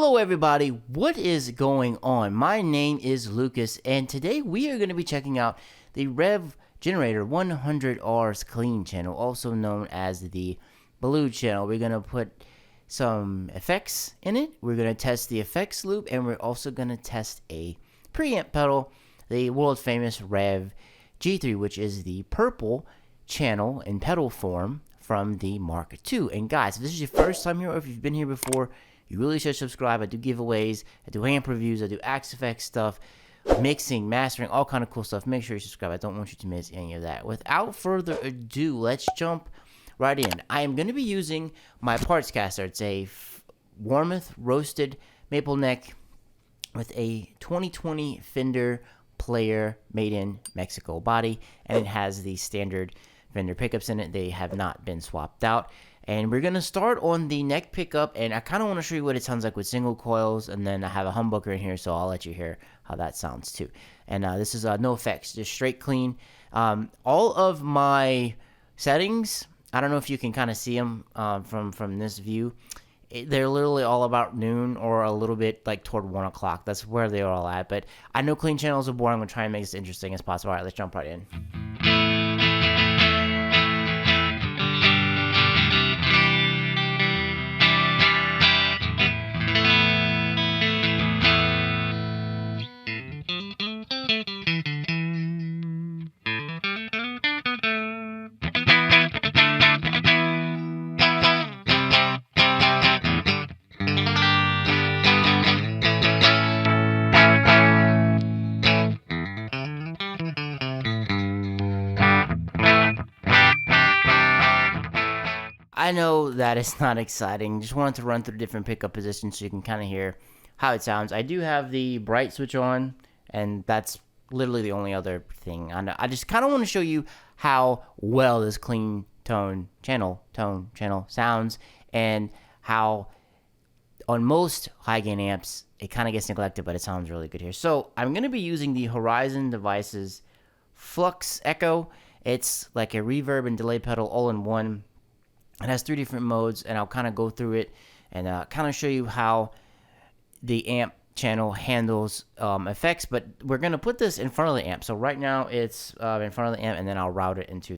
Hello everybody, what is going on? My name is Lucas and today we are going to be checking out the Revv Genarator 100R's clean channel, also known as the blue channel. We're going to put some effects in it, we're going to test the effects loop, and we're also going to test a preamp pedal, the world famous Revv G3, which is the purple channel in pedal form from the Mark II. And guys, if this is your first time here or if you've been here before, you really should subscribe. I do giveaways, I do amp reviews, I do Axe Effects stuff, mixing, mastering, all kind of cool stuff. Make sure you subscribe. I don't want you to miss any of that. Without further ado, let's jump right in. I am going to be using my parts caster. It's a Warmoth roasted maple neck with a 2020 Fender Player made in Mexico body, and it has the standard Fender pickups in it. They have not been swapped out. And we're going to start on the neck pickup, and I kind of want to show you what it sounds like with single coils, and then I have a humbucker in here, so I'll let you hear how that sounds too. And this is no effects, just straight clean. All of my settings, I don't know if you can kind of see them from this view. They're literally all about noon or a little bit like toward 1 o'clock. That's where they're all at, but I know clean channels are boring. I'm going to try and make this interesting as possible. All right, let's jump right in. I know that it's not exciting. Just wanted to run through different pickup positions so you can kind of hear how it sounds. I do have the bright switch on, and that's literally the only other thing. I just kind of want to show you how well this clean tone channel sounds, and how on most high gain amps it kind of gets neglected, but it sounds really good here. So I'm going to be using the Horizon Devices Flux Echo. It's like a reverb and delay pedal all in one. It has 3 different modes, and I'll kind of go through it and kind of show you how the amp channel handles effects. But we're going to put this in front of the amp. So right now it's in front of the amp, and then I'll route it into.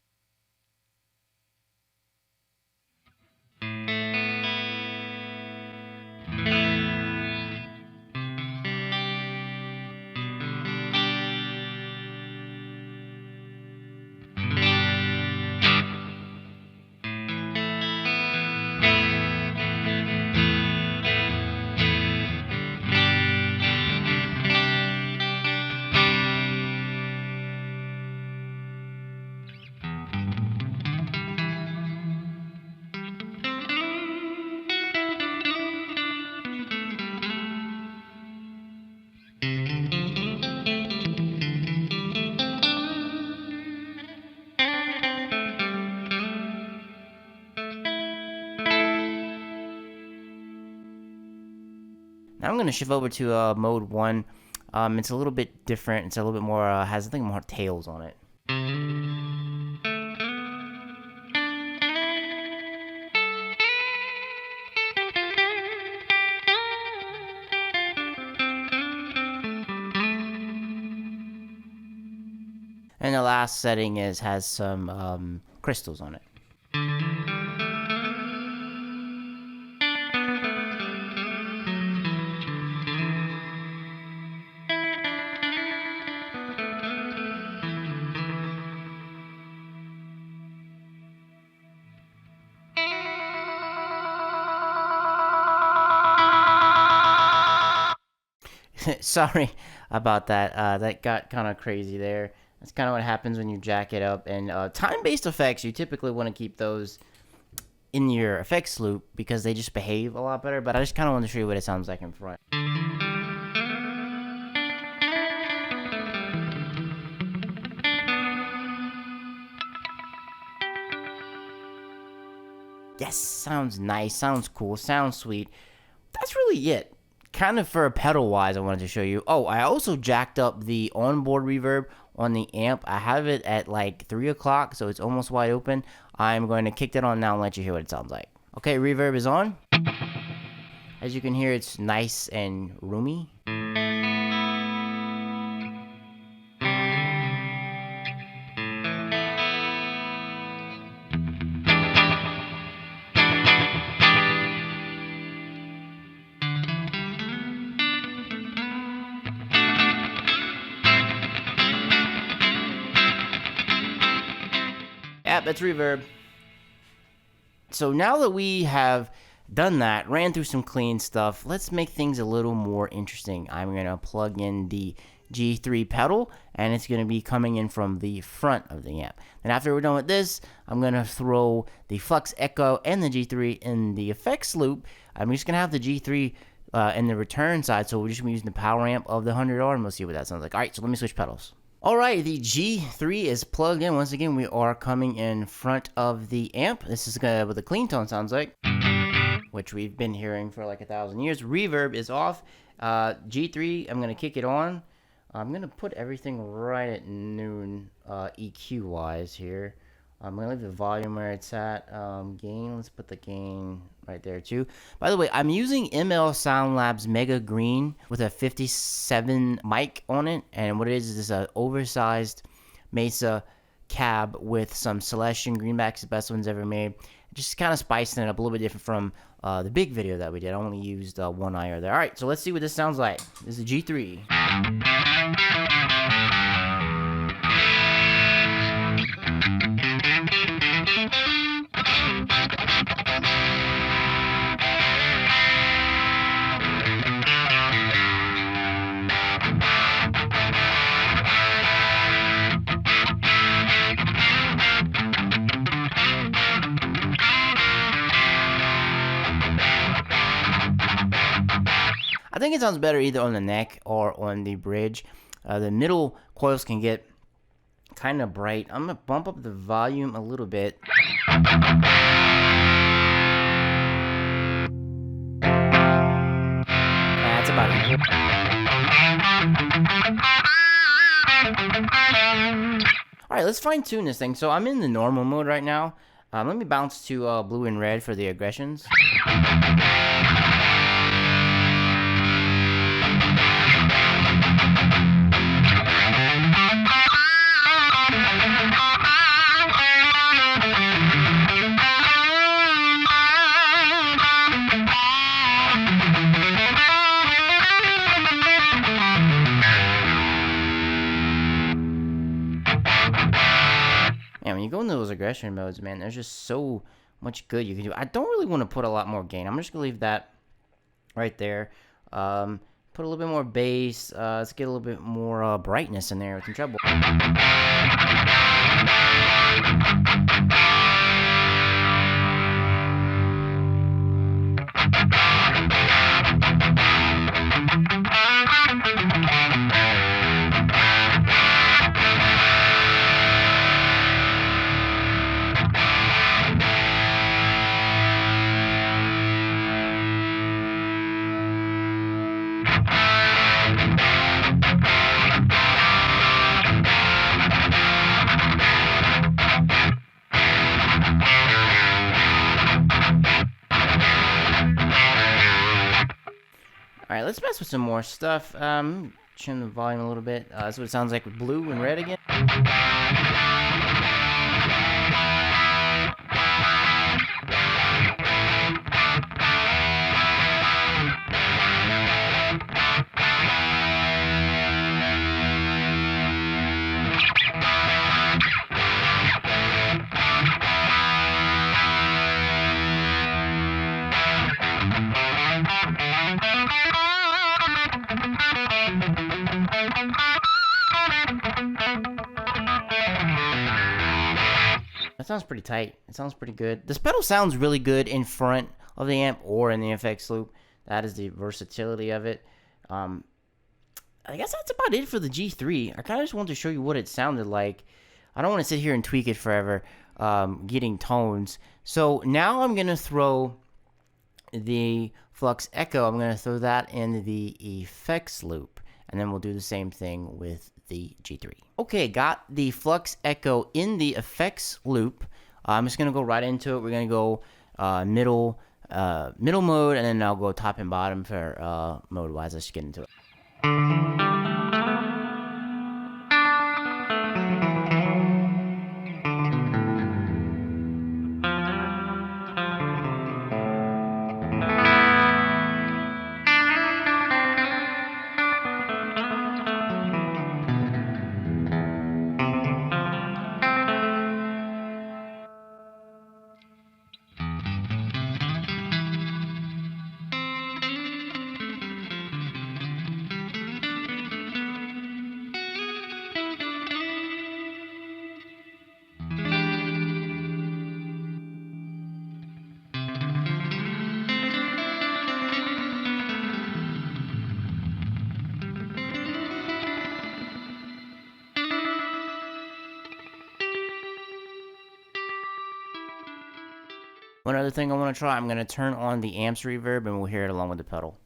Now I'm going to shift over to mode 1. It's a little bit different. It's a little bit more, has I think more tails on it. And the last setting has some crystals on it. Sorry about that. That got kind of crazy there. That's kind of what happens when you jack it up. And time-based effects, you typically want to keep those in your effects loop because they just behave a lot better. But I just kind of want to show you what it sounds like in front. Yes, sounds nice, sounds cool, sounds sweet. That's really it. Kind of for pedal wise, I wanted to show you. Oh, I also jacked up the onboard reverb on the amp. I have it at like 3 o'clock, so it's almost wide open. I'm going to kick that on now and let you hear what it sounds like. Okay, reverb is on. I As you can hear, it's nice and roomy. Yeah, that's reverb. So now that we have done that, ran through some clean stuff, let's make things a little more interesting. I'm going to plug in the G3 pedal, and it's going to be coming in from the front of the amp. Then after we're done with this, I'm going to throw the Flux Echo and the G3 in the effects loop. I'm just going to have the G3 in the return side, so we're just going to be using the power amp of the 100R, and we'll see what that sounds like. All right, so let me switch pedals. Alright, the G3 is plugged in. Once again, we are coming in front of the amp. This is what the clean tone sounds like, which we've been hearing for like 1,000 years. Reverb is off. G3, I'm going to kick it on. I'm going to put everything right at noon EQ-wise here. I'm going to leave the volume where it's at. Gain, let's put the gain right there too. By the way, I'm using ML Sound Labs Mega Green with a 57 mic on it. And what it is an oversized Mesa cab with some Celestian greenbacks, the best ones ever made. Just kind of spicing it up a little bit different from the big video that we did. I only used one IR there. All right, so let's see what this sounds like. This is the G3. I think it sounds better either on the neck or on the bridge. The middle coils can get kind of bright. I'm going to bump up the volume a little bit. That's about it. Alright, let's fine tune this thing. So I'm in the normal mode right now. Let me bounce to blue and red for the aggressions. And when you go into those aggression modes, man, there's just so much good you can do. I don't really want to put a lot more gain. I'm just going to leave that right there. Put a little bit more bass. Let's get a little bit more brightness in there with some treble. Alright, let's mess with some more stuff. Trim the volume a little bit. That's what it sounds like with blue and red again. That sounds pretty tight. It sounds pretty good. This pedal sounds really good in front of the amp or in the effects loop. That is the versatility of it. I guess that's about it for the G3. I kind of just wanted to show you what it sounded like. I don't want to sit here and tweak it forever, getting tones. So now I'm going to throw the Flux Echo. I'm going to throw that in the effects loop. And then we'll do the same thing with the G3. Okay, got the Flux Echo in the effects loop. I'm just going to go right into it. We're going to go middle middle mode, and then I'll go top and bottom for mode wise. Let's get into it. One other thing I want to try, I'm going to turn on the amps reverb and we'll hear it along with the pedal.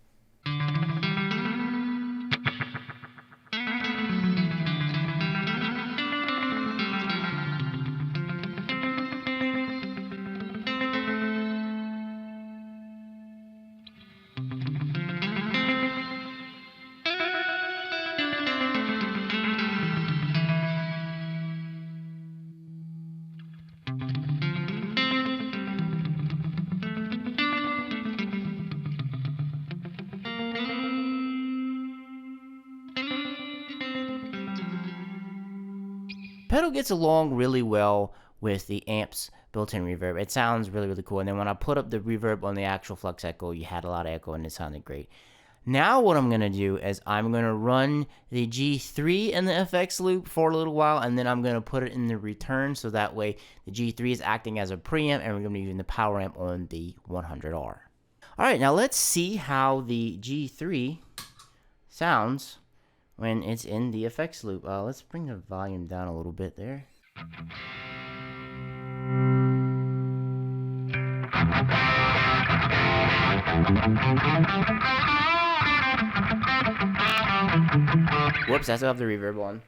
Pedal gets along really well with the amps built-in reverb. It sounds really, really cool. And then when I put up the reverb on the actual Flux Echo, you had a lot of echo and it sounded great. Now what I'm going to do is I'm going to run the G3 in the FX loop for a little while, and then I'm going to put it in the return, so that way the G3 is acting as a preamp and we're going to be using the power amp on the 100R. Alright, now let's see how the G3 sounds when it's in the effects loop. Let's bring the volume down a little bit there. Whoops, I still have the reverb on.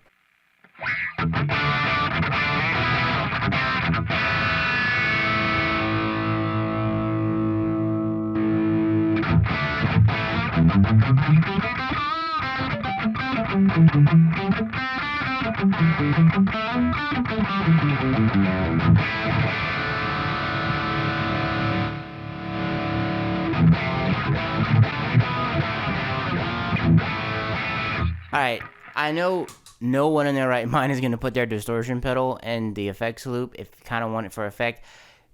Alright, I know no one in their right mind is going to put their distortion pedal in the effects loop if you kind of want it for effect.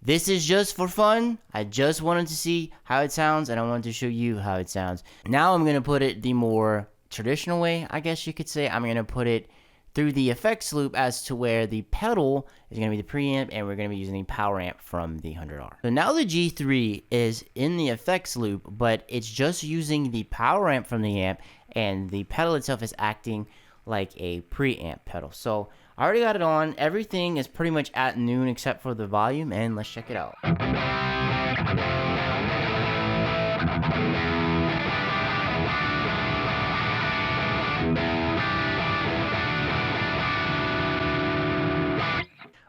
This is just for fun. I just wanted to see how it sounds, and I wanted to show you how it sounds. Now I'm going to put it the more traditional way, I guess you could say. I'm going to put it through the effects loop as to where the pedal is going to be the preamp, and we're going to be using the power amp from the 100R. So now the G3 is in the effects loop, but it's just using the power amp from the amp, and the pedal itself is acting like a preamp pedal. So I already got it on. Everything is pretty much at noon except for the volume, and let's check it out.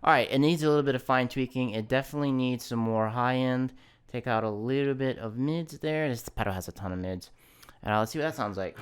Alright, it needs a little bit of fine tweaking. It definitely needs some more high end. Take out a little bit of mids there. This pedal has a ton of mids. And let's see what that sounds like.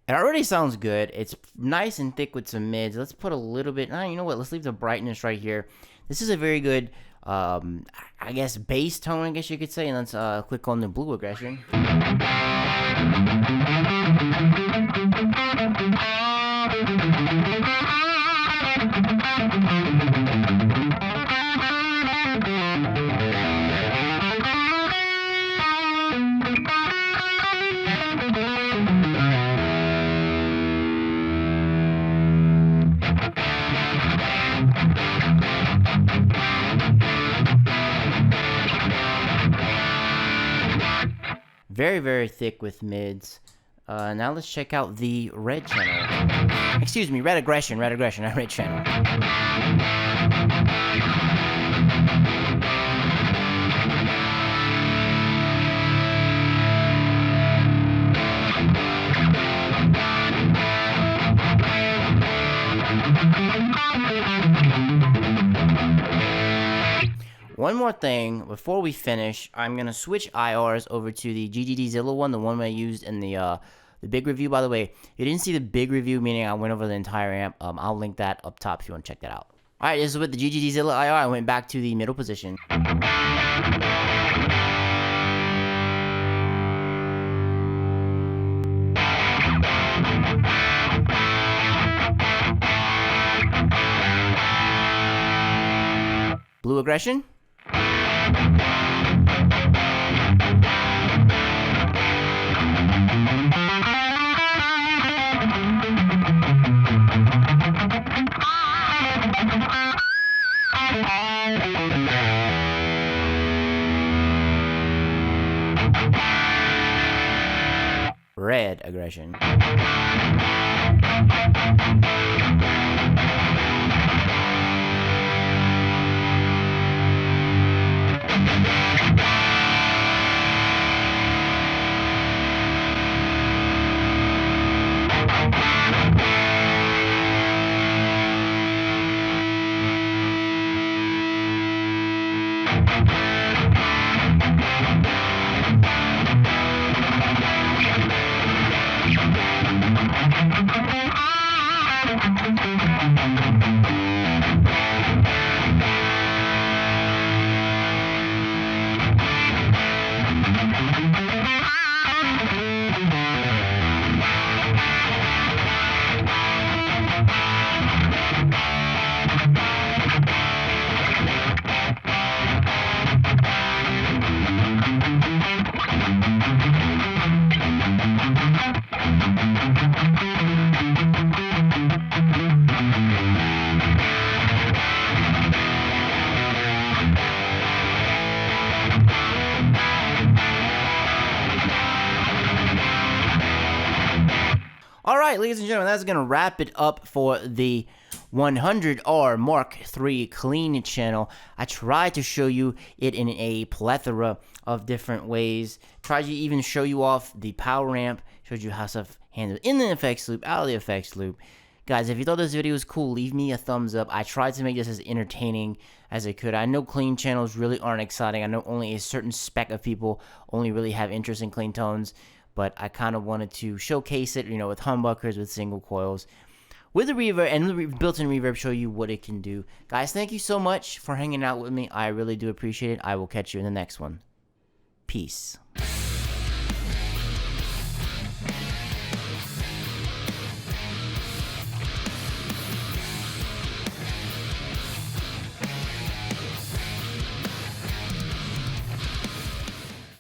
It already sounds good. It's nice and thick with some mids. Let's put a little bit, you know what, let's leave the brightness right here. This is a very good, I guess, bass tone, I guess you could say. And let's click on the blue aggression. Very, very thick with mids. Now let's check out the red channel. Excuse me, red aggression, not red channel. One more thing before we finish, I'm gonna switch IRs over to the GGD Zilla one, the one I used in the big review. By the way, you didn't see the big review, meaning I went over the entire amp. I'll link that up top if you want to check that out. All right, this is with the GGD Zilla IR. I went back to the middle position. Blue aggression. Red aggression. Alright, ladies and gentlemen, that's going to wrap it up for the 100R Mark III clean channel. I tried to show you it in a plethora of different ways. Tried to even show you off the power amp. Showed you how stuff handled in the effects loop, out of the effects loop. Guys, if you thought this video was cool, leave me a thumbs up. I tried to make this as entertaining as I could. I know clean channels really aren't exciting. I know only a certain spec of people only really have interest in clean tones. But I kind of wanted to showcase it, you know, with humbuckers, with single coils, with the reverb, and the built-in reverb, show you what it can do. Guys, thank you so much for hanging out with me. I really do appreciate it. I will catch you in the next one. Peace.